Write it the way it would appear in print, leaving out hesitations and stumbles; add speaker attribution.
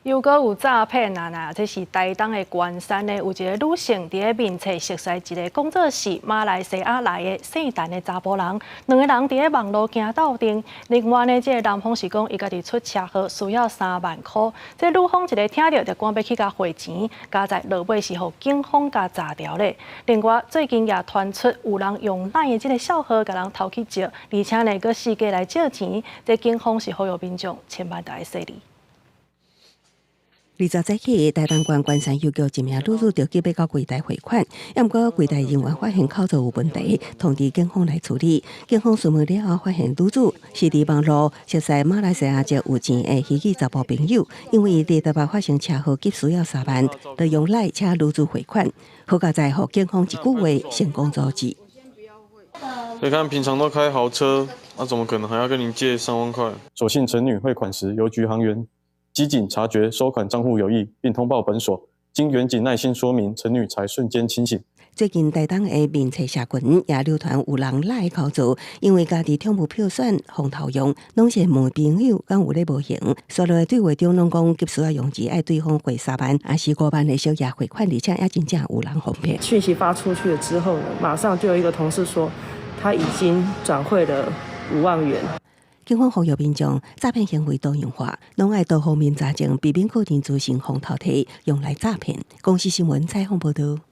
Speaker 1: 又搁有诈骗啊！这是台东的关山呢，有一个女性伫咧面册熟悉一个工作室马来西亚来的姓陈的查甫人，两个人伫咧网络行斗阵。另外呢，这个男方是讲伊家己出车祸需要3万块，这女方一个听到就赶要去甲汇钱，加在落尾是互警方甲查掉咧。另外最近也传出有人用赖的这个笑话甲人偷去借，而且呢，搁四界来借钱，这警方是呼吁民众千万要小心。
Speaker 2: 20早起，台东县关山邮局一名女子着急要到柜台汇款，不过柜台人员发现口座有问题，通知警方来处理。警方询问了后，发现女子是伫网络熟悉马来西亚籍有钱的虚拟查甫朋友，因为伊伫台北发生车祸急需要3万，就用赖请女子汇款。好佳在互警方一句话成功阻止。
Speaker 3: 你看，平常都开豪车，那怎么可能还要跟您借3万块？
Speaker 4: 所幸陈女汇款时，邮局行员机警察觉收款账户有异，并通报本所。经员警耐心说明，陈女才瞬间清醒。
Speaker 2: 最近台东的面册社群也流传有人赖口座，因为家己听无票选风头用，拢是问朋友敢有咧无闲，所以对话中拢讲急需要用钱，爱对方汇3万，还是5万的小额汇款，而且也真正有人哄骗。
Speaker 5: 讯息发出去了之后呢，马上就有一个同事说，他已经转汇了5万元。
Speaker 2: 警方呼吁民众，诈骗行为多元化，拢爱多方面查证，避免个人资讯风头体用来诈骗。公司新闻采访报道。